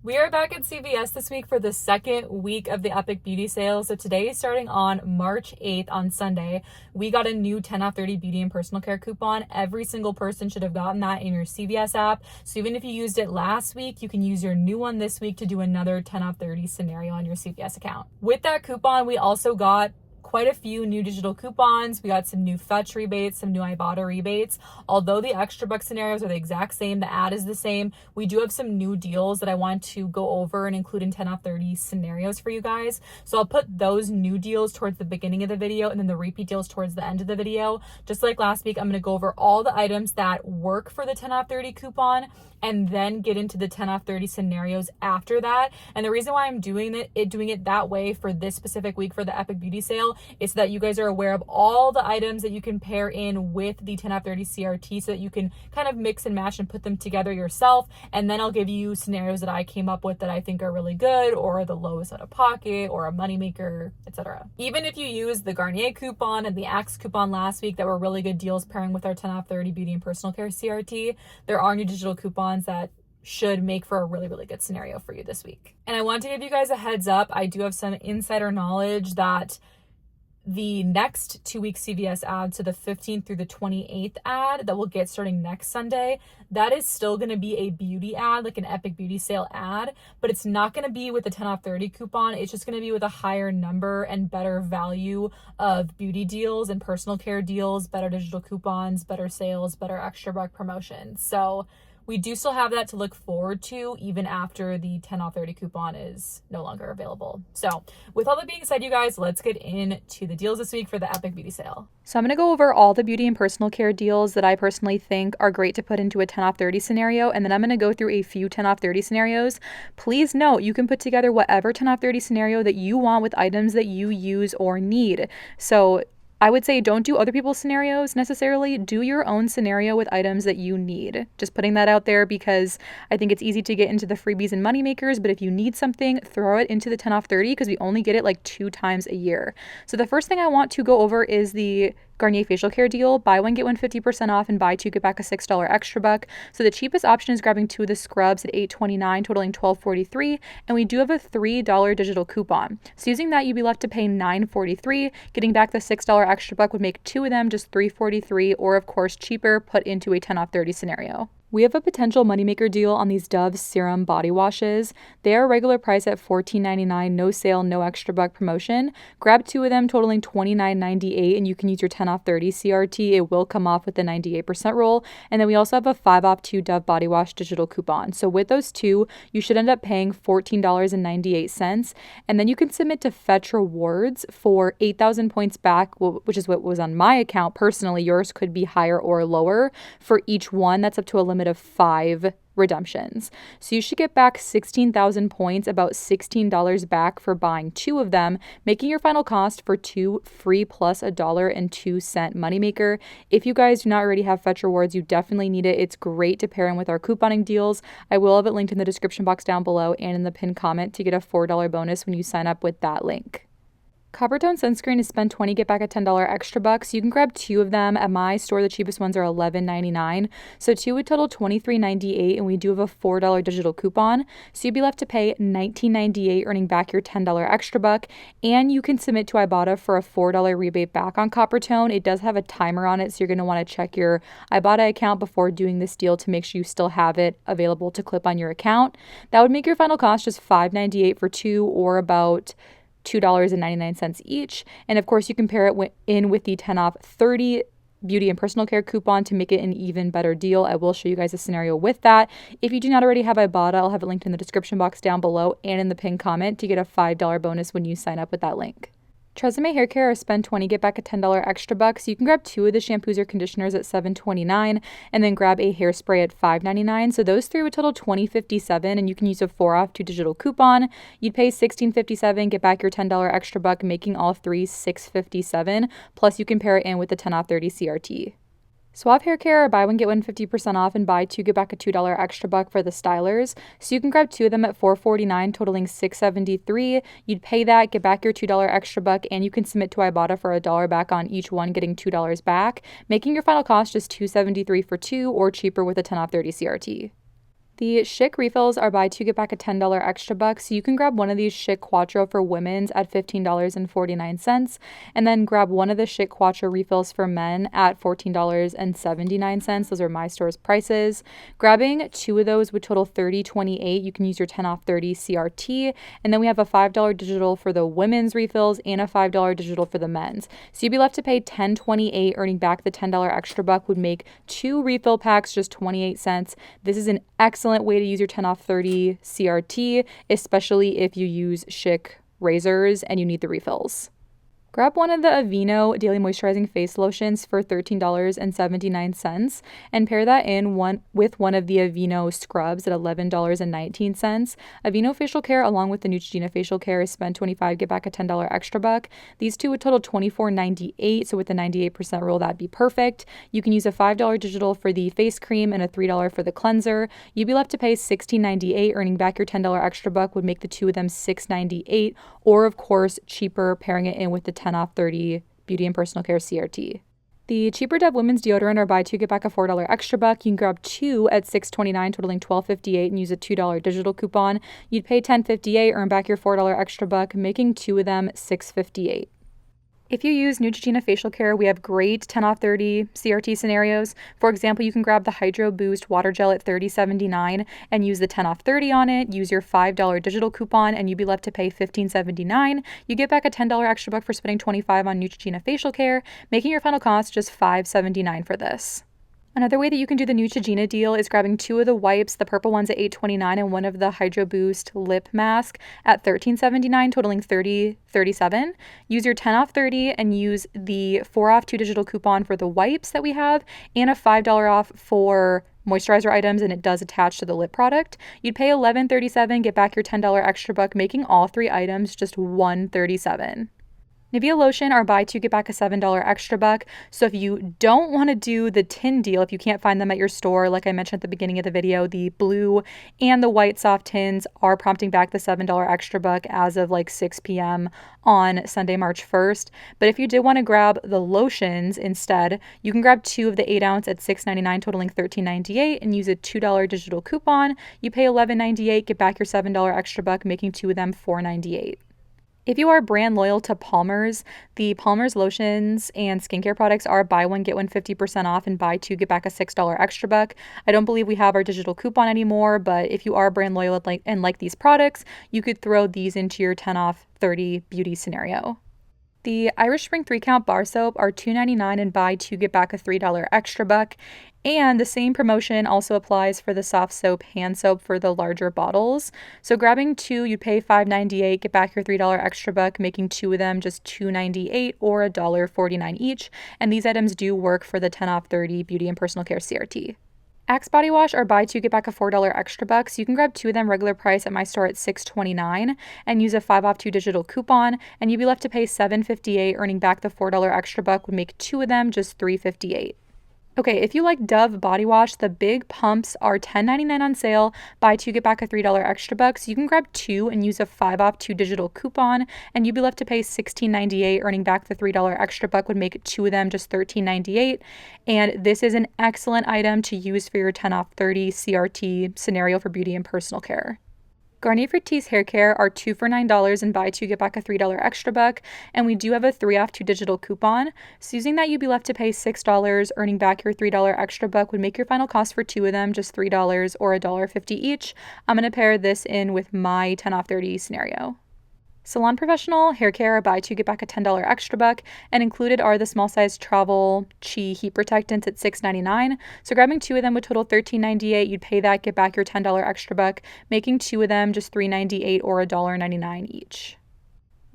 We are back at CVS this week for the second week of the Epic Beauty Sale. So today, starting on March 8th on Sunday, we got a new 10 off 30 beauty and personal care coupon. Every single person should have gotten that in your CVS app. So even if you used it last week, you can use your new one this week to do another 10 off 30 scenario on your CVS account. With that coupon, we also got quite a few new digital coupons. We got some new Fetch rebates, some new Ibotta rebates. Although the extra buck scenarios are the exact same, the ad is the same, we do have some new deals that I want to go over and include in 10 off 30 scenarios for you guys. So I'll put those new deals towards the beginning of the video and then the repeat deals towards the end of the video. Just like last week, I'm going to go over all the items that work for the 10 off 30 coupon and then get into the 10 off 30 scenarios after that. And the reason why I'm doing it that way for this specific week for the Epic Beauty Sale is so that you guys are aware of all the items that you can pair in with the 10 off 30 CRT so that you can kind of mix and match and put them together yourself. And then I'll give you scenarios that I came up with that I think are really good, or the lowest out of pocket, or a moneymaker, etc. Even if you use the Garnier coupon and the Axe coupon last week that were really good deals pairing with our 10 off 30 beauty and personal care CRT, there are new digital coupons that should make for a really, really good scenario for you this week. And I want to give you guys a heads up. I do have some insider knowledge that the next 2-week CVS ad, so the 15th through the 28th ad that we'll get starting next Sunday, that is still going to be a beauty ad, like an Epic Beauty Sale ad, but it's not going to be with the 10 off 30 coupon. It's just going to be with a higher number and better value of beauty deals and personal care deals, better digital coupons, better sales, better extra buck promotions. So we do still have that to look forward to even after the 10 off 30 coupon is no longer available. So with all that being said, you guys, let's get into the deals this week for the Epic Beauty Sale. So I'm going to go over all the beauty and personal care deals that I personally think are great to put into a 10 off 30 scenario, and then I'm going to go through a few 10 off 30 scenarios. Please note, you can put together whatever 10 off 30 scenario that you want with items that you use or need. So I would say don't do other people's scenarios necessarily. Do your own scenario with items that you need. Just putting that out there because I think it's easy to get into the freebies and moneymakers, but if you need something, throw it into the 10 off 30 because we only get it like 2 times a year. So the first thing I want to go over is the Garnier facial care deal. Buy one, get one 50% off, and buy two, get back a $6 extra buck. So the cheapest option is grabbing 2 of the scrubs at $8.29, totaling $12.43, and we do have a $3 digital coupon. So using that, you'd be left to pay $9.43. Getting back the $6 extra buck would make 2 of them just $3.43, or of course cheaper, put into a 10 off 30 scenario. We have a potential moneymaker deal on these Dove Serum body washes. They are regular price at $14.99, no sale, no extra buck promotion. Grab 2 of them totaling $29.98, and you can use your 10 off 30 CRT. It will come off with the 98% roll. And then we also have a 5 off 2 Dove body wash digital coupon. So with those 2, you should end up paying $14.98. And then you can submit to Fetch Rewards for 8,000 points back, which is what was on my account personally. Yours could be higher or lower for each one. That's up to a limit of 5 redemptions. So you should get back 16,000 points, about $16 back for buying 2 of them, making your final cost for 2 free plus $1.02 moneymaker. If you guys do not already have Fetch Rewards, you definitely need it. It's great to pair in with our couponing deals. I will have it linked in the description box down below and in the pinned comment to get a $4 bonus when you sign up with that link. Copper Tone sunscreen is spend $20, get back a $10 extra bucks. You can grab 2 of them. At my store, the cheapest ones are $11.99. So 2 would total $23.98, and we do have a $4 digital coupon. So you'd be left to pay $19.98, earning back your $10 extra buck. And you can submit to Ibotta for a $4 rebate back on Copper Tone. It does have a timer on it, so you're going to want to check your Ibotta account before doing this deal to make sure you still have it available to clip on your account. That would make your final cost just $5.98 for 2, or about $2.99 each. And of course, you can pair it in with the 10 off 30 beauty and personal care coupon to make it an even better deal. I will show you guys a scenario with that. If you do not already have Ibotta, I'll have it linked in the description box down below and in the pinned comment to get a $5 bonus when you sign up with that link. Tresemme hair care are spend $20, get back a $10 extra buck. So you can grab 2 of the shampoos or conditioners at $7.29 and then grab a hairspray at $5.99. So those 3 would total $20.57, and you can use a 4 off 2 digital coupon. You'd pay $16.57, get back your $10 extra buck, making all 3 $6.57. Plus you can pair it in with the 10 off 30 CRT. Suave hair care, buy one, get one 50% off, and buy 2, get back a $2 extra buck for the stylers. So you can grab 2 of them at $4.49, totaling $6.73. You'd pay that, get back your $2 extra buck, and you can submit to Ibotta for $1 back on each one, getting $2 back, making your final cost just $2.73 for 2, or cheaper with a 10 off 30 CRT. The Schick refills are buy two, get back a $10 extra buck. So you can grab one of these Schick Quattro for women's at $15.49, and then grab one of the Schick Quattro refills for men at $14.79. Those are my store's prices. Grabbing two of those would total $30.28. You can use your 10 off 30 CRT. And then we have a $5 digital for the women's refills and a $5 digital for the men's. So you'd be left to pay $10.28. Earning back the $10 extra buck would make two refill packs just 28 cents. This is an excellent way to use your 10 off 30 CRT, especially if you use Schick razors and you need the refills. Grab one of the Aveeno Daily Moisturizing Face Lotions for $13.79 and pair that in with one of the Aveeno Scrubs at $11.19. Aveeno Facial Care along with the Neutrogena Facial Care is spend $25, get back a $10 extra buck. These two would total $24.98, so with the 98% rule, that'd be perfect. You can use a $5 digital for the face cream and a $3 for the cleanser. You'd be left to pay $16.98. Earning back your $10 extra buck would make the two of them $6.98, or of course cheaper pairing it in with the 10 off 30 Beauty and Personal Care CRT. The Cheaper Dove women's deodorant are buy two, get back a $4 extra buck. You can grab two at $6.29, totaling $12.58, and use a $2 digital coupon. You'd pay $10.58, earn back your $4 extra buck, making two of them $6.58. If you use Neutrogena Facial Care, we have great 10 off 30 CRT scenarios. For example, you can grab the Hydro Boost Water Gel at $30.79 and use the 10 off 30 on it. Use your $5 digital coupon and you'd be left to pay $15.79. You get back a $10 extra buck for spending $25 on Neutrogena Facial Care, making your final cost just $5.79 for this. Another way that you can do the Neutrogena deal is grabbing two of the wipes, the purple ones at $8.29 and one of the Hydro Boost lip mask at $13.79, totaling $30.37. Use your 10 off 30 and use the 4 off 2 digital coupon for the wipes that we have and a $5 off for moisturizer items, and it does attach to the lip product. You'd pay $11.37, get back your $10 extra buck, making all three items just $1.37. Nivea Lotion are buy two, get back a $7 extra buck. So if you don't want to do the tin deal, if you can't find them at your store, like I mentioned at the beginning of the video, the blue and the white soft tins are prompting back the $7 extra buck as of like 6 p.m. on Sunday, March 1st. But if you did want to grab the lotions instead, you can grab two of the 8 ounce at $6.99, totaling $13.98, and use a $2 digital coupon. You pay $11.98, get back your $7 extra buck, making two of them $4.98. If you are brand loyal to Palmer's, the Palmer's lotions and skincare products are buy one, get one 50% off and buy two, get back a $6 extra buck. I don't believe we have our digital coupon anymore, but if you are brand loyal and like these products, you could throw these into your 10 off 30 beauty scenario. The Irish Spring 3-count bar soap are $2.99 and buy two, get back a $3 extra buck. And the same promotion also applies for the soft soap hand soap for the larger bottles. So grabbing two, you'd pay $5.98, get back your $3 extra buck, making two of them just $2.98 or $1.49 each. And these items do work for the 10 off 30 Beauty and Personal Care CRT. Axe Body Wash are buy two, get back a $4 extra buck. So you can grab two of them regular price at my store at $6.29 and use a 5 off 2 digital coupon, and you'd be left to pay $7.58. Earning back the $4 extra buck would make two of them just $3.58. Okay, if you like Dove body wash, the big pumps are $10.99 on sale. Buy two, get back a $3 extra buck. So you can grab two and use a 5 off 2 digital coupon, and you'd be left to pay $16.98. Earning back the $3 extra buck would make two of them just $13.98. And this is an excellent item to use for your 10 off 30 CRT scenario for beauty and personal care. Garnier Fructis hair care are 2 for $9 and buy two, get back a $3 extra buck. And we do have a 3 off 2 digital coupon. So using that, you'd be left to pay $6. Earning back your $3 extra buck would make your final cost for two of them just $3 or $1.50 each. I'm going to pair this in with my 10 off 30 scenario. Salon Professional hair care, buy two, get back a $10 extra buck, and included are the small size Travel Chi heat protectants at $6.99. So grabbing two of them would total $13.98. You'd pay that, get back your $10 extra buck, making two of them just $3.98 or $1.99 each.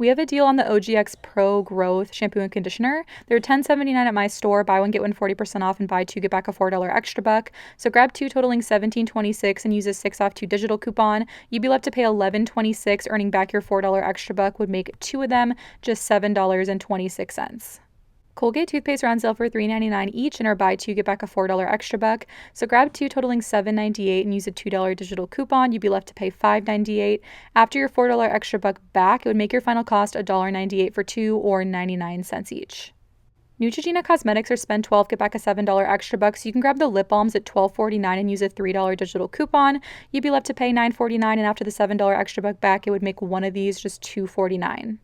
We have a deal on the OGX Pro Growth shampoo and conditioner. They're $10.79 at my store. Buy one, get one 40% off, and buy two, get back a $4 extra buck. So grab two totaling $17.26 and use a 6 off 2 digital coupon. You'd be left to pay $11.26. Earning back your $4 extra buck would make two of them just $7.26. Colgate toothpaste are on sale for $3.99 each and are buy two, get back a $4 extra buck. So grab two totaling $7.98 and use a $2 digital coupon. You'd be left to pay $5.98. After your $4 extra buck back, it would make your final cost $1.98 for two or 99 cents each. Neutrogena Cosmetics or spend $12, get back a $7 extra buck. So you can grab the lip balms at $12.49 and use a $3 digital coupon. You'd be left to pay $9.49, and after the $7 extra buck back, it would make one of these just $2.49.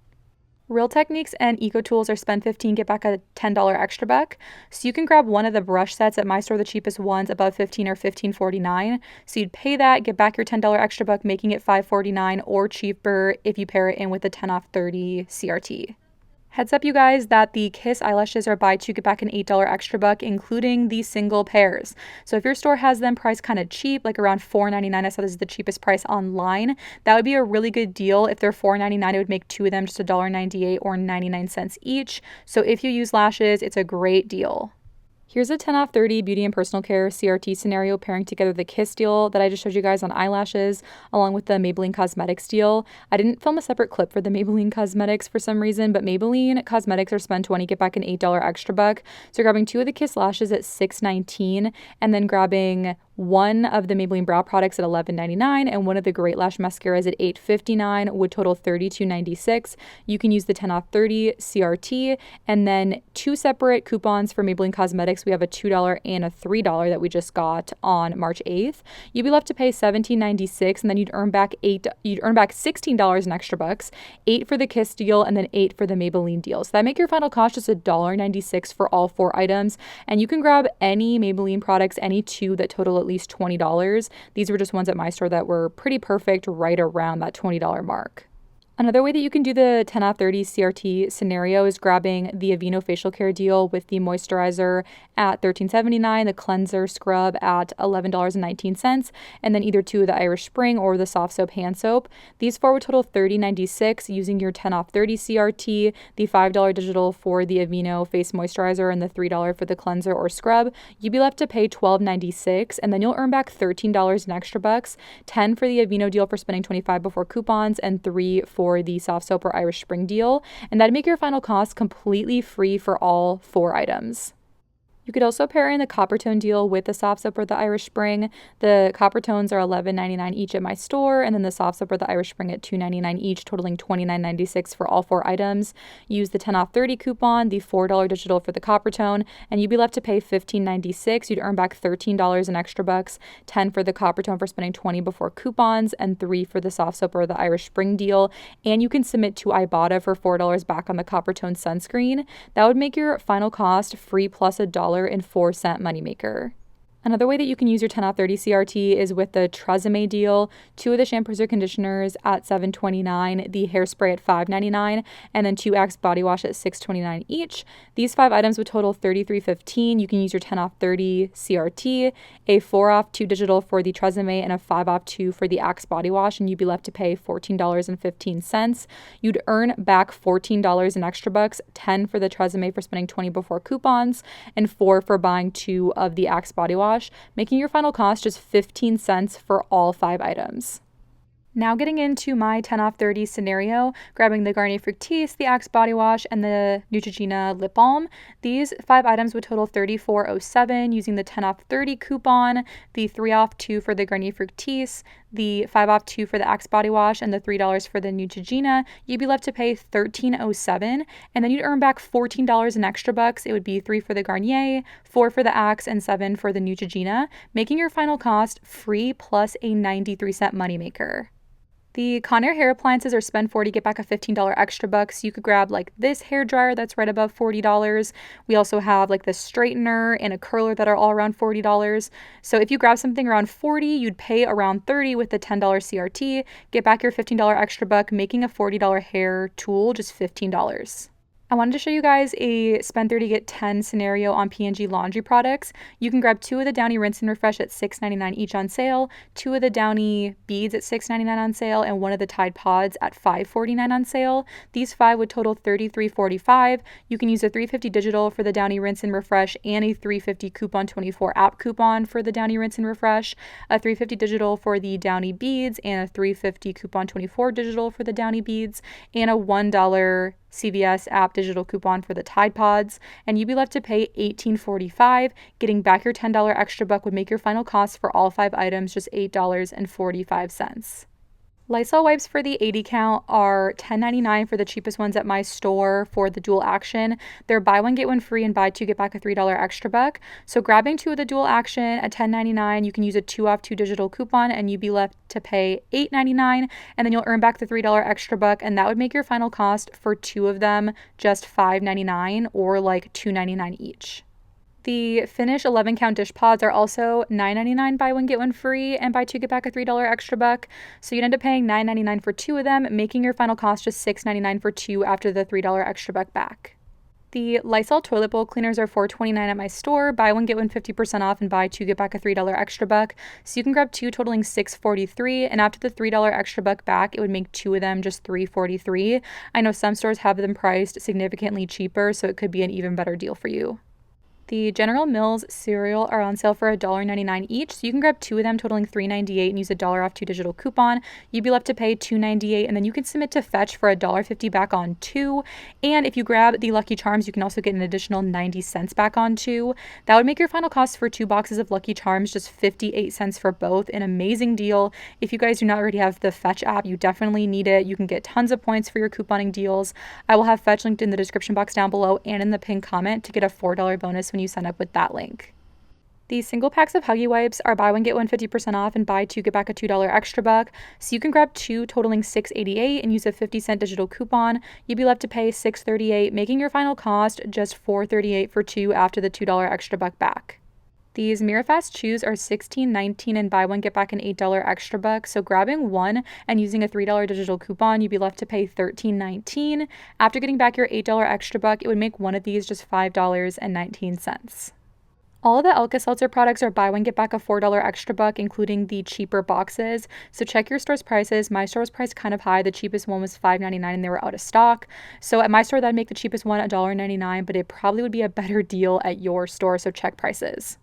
Real Techniques and Eco Tools are spend $15, get back a $10 extra buck. So you can grab one of the brush sets at my store, the cheapest ones above $15 or $15.49. So you'd pay that, get back your $10 extra buck, making it $5.49 or cheaper if you pair it in with the 10 off 30 CRT. Heads up, you guys, that the Kiss eyelashes are buy two, get back an $8 extra buck, including the single pairs. So if your store has them priced kind of cheap, like around $4.99, I saw this is the cheapest price online, that would be a really good deal. If they're $4.99, it would make two of them just $1.98 or 99 cents each. So if you use lashes, it's a great deal. Here's a 10 off 30 beauty and personal care CRT scenario pairing together the Kiss deal that I just showed you guys on eyelashes along with the Maybelline Cosmetics deal. I didn't film a separate clip for the Maybelline Cosmetics for some reason, but Maybelline Cosmetics are spend $20, get back an $8 extra buck. So grabbing two of the Kiss lashes at $6.19 and then grabbing one of the Maybelline brow products at $11.99 and one of the Great Lash mascaras at $8.59 would total $32.96. You can use the 10 off 30 CRT and then two separate coupons for Maybelline Cosmetics. We have a $2 and a $3 that we just got on March 8th. You'd be left to pay $17.96 and then you'd earn back $16 in extra bucks, $8 for the Kiss deal and then $8 for the Maybelline deal. So that make your final cost just $1.96 for all four items. And you can grab any Maybelline products, any two that total at least $20. These were just ones at my store that were pretty perfect, right around that $20 mark. Another way that you can do the 10 off 30 CRT scenario is grabbing the Aveeno facial care deal with the moisturizer at $13.79, the cleanser scrub at $11.19, and then either two of the Irish Spring or the soft soap hand soap. These four would total $30.96 using your 10 off 30 CRT, the $5 digital for the Aveeno face moisturizer, and the $3 for the cleanser or scrub. You'd be left to pay $12.96, and then you'll earn back $13 in extra bucks, $10 for the Aveeno deal for spending $25 before coupons, and $3 for the soft soap or Irish Spring deal, and that'd make your final cost completely free for all four items. You could also pair in the Coppertone deal with the soft soap or the Irish Spring. The Coppertones are $11.99 each at my store, and then the soft soap or the Irish Spring at $2.99 each, totaling $29.96 for all four items. Use the 10 off 30 coupon, the $4 digital for the Coppertone, and you'd be left to pay $15.96. You'd earn back $13 in extra bucks, $10 for the Coppertone for spending $20 before coupons, and $3 for the soft soap or the Irish Spring deal. And you can submit to Ibotta for $4 back on the Coppertone sunscreen. That would make your final cost free plus $1.04 moneymaker. Another way that you can use your 10 off 30 CRT is with the Tresemme deal. Two of the shampoos or conditioners at $7.29, the hairspray at $5.99, and then two Axe body wash at $6.29 each. These five items would total $33.15. You can use your 10 off 30 CRT, a 4 off 2 digital for the Tresemme, and a 5 off 2 for the Axe body wash, and you'd be left to pay $14.15. You'd earn back $14 in extra bucks, $10 for the Tresemme for spending $20 before coupons, and $4 for buying two of the Axe body wash, making your final cost just 15 cents for all five items. Now getting into my 10 off 30 scenario, grabbing the Garnier Fructis, the Axe body wash, and the Neutrogena lip balm. These five items would total $34.07 using the 10 off 30 coupon, the 3 off 2 for the Garnier Fructis, the 5 off 2 for the Axe body wash, and the $3 for the Neutrogena. You'd be left to pay $13.07, and then you'd earn back $14 in extra bucks. It would be 3 for the Garnier, 4 for the Axe, and 7 for the Neutrogena, making your final cost free plus a 93-cent moneymaker. The Conair hair appliances are spend $40, get back a $15 extra bucks. You could grab like this hair dryer that's right above $40. We also have like this straightener and a curler that are all around $40. So if you grab something around $40, you'd pay around $30 with the $10 CRT, get back your $15 extra buck, making a $40 hair tool just $15. I wanted to show you guys a spend 30 get 10 scenario on P&G laundry products. You can grab two of the Downy Rinse and Refresh at $6.99 each on sale, two of the Downy Beads at $6.99 on sale, and one of the Tide Pods at $5.49 on sale. These five would total $33.45. You can use a $3.50 digital for the Downy Rinse and Refresh and a $3.50 coupon 24 app coupon for the Downy Rinse and Refresh, a $3.50 digital for the Downy Beads, and a $3.50 coupon 24 digital for the Downy Beads, and a $1 CVS app digital coupon for the Tide Pods, and you'd be left to pay $18.45. Getting back your $10 extra buck would make your final cost for all five items just $8.45. Lysol wipes for the 80 count are $10.99 for the cheapest ones at my store for the dual action. They're buy one, get one free, and buy two, get back a $3 extra buck. So grabbing two of the dual action at $10.99, you can use a 2 off 2 digital coupon and you'd be left to pay $8.99, and then you'll earn back the $3 extra buck, and that would make your final cost for two of them just $5.99 or like $2.99 each. The Finish 11 count dish pods are also $9.99 buy one, get one free, and buy two, get back a $3 extra buck. So you'd end up paying $9.99 for two of them, making your final cost just $6.99 for two after the $3 extra buck back. The Lysol toilet bowl cleaners are $4.29 at my store. Buy one, get one 50% off, and buy two, get back a $3 extra buck. So you can grab two totaling $6.43, and after the $3 extra buck back, it would make two of them just $3.43. I know some stores have them priced significantly cheaper, so it could be an even better deal for you. The General Mills cereal are on sale for $1.99 each, so you can grab two of them totaling $3.98 and use a $1 off 2 digital coupon. You'd be left to pay $2.98, and then you can submit to Fetch for $1.50 back on two. And if you grab the Lucky Charms, you can also get an additional 90 cents back on two. That would make your final cost for two boxes of Lucky Charms just 58 cents for both. An amazing deal. If you guys do not already have the Fetch app, you definitely need it. You can get tons of points for your couponing deals. I will have Fetch linked in the description box down below and in the pinned comment to get a $4 bonus when you sign up with that link. These single packs of Huggy wipes are buy one, get one 50% off, and buy two, get back a $2 extra buck. So you can grab two totaling $6.88 and use a 50-cent digital coupon. You'd be left to pay $6.38, making your final cost just $4.38 for two after the $2 extra buck back. These Mirafast chews are $16.19 and buy one, get back an $8 extra buck. So grabbing one and using a $3 digital coupon, you'd be left to pay $13.19. After getting back your $8 extra buck, it would make one of these just $5.19. All of the Alka-Seltzer products are buy one, get back a $4 extra buck, including the cheaper boxes. So check your store's prices. My store was priced kind of high. The cheapest one was $5.99 and they were out of stock. So at my store, that'd make the cheapest one $1.99, but it probably would be a better deal at your store. So check prices.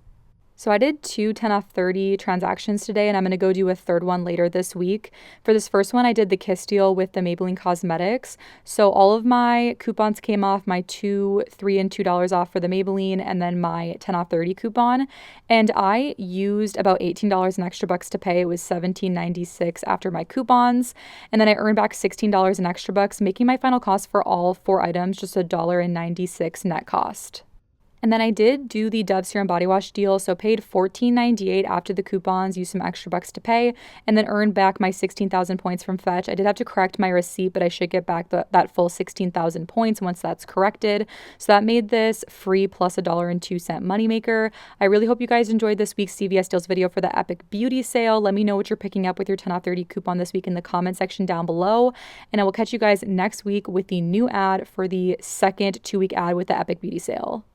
So I did two 10 off 30 transactions today, and I'm going to go do a third one later this week. For this first one, I did the Kiss deal with the Maybelline Cosmetics. So all of my coupons came off, my $2, $3, and $2 off for the Maybelline, and then my 10 off 30 coupon. And I used about $18 in extra bucks to pay. It was $17.96 after my coupons. And then I earned back $16 in extra bucks, making my final cost for all four items just $1.96 net cost. And then I did do the Dove Serum Body Wash deal, so paid $14.98 after the coupons, used some extra bucks to pay, and then earned back my 16,000 points from Fetch. I did have to correct my receipt, but I should get back that full 16,000 points once that's corrected. So that made this free plus $1.02 moneymaker. I really hope you guys enjoyed this week's CVS deals video for the Epic Beauty sale. Let me know what you're picking up with your 10 off 30 coupon this week in the comment section down below. And I will catch you guys next week with the new ad for the second 2-week ad with the Epic Beauty sale.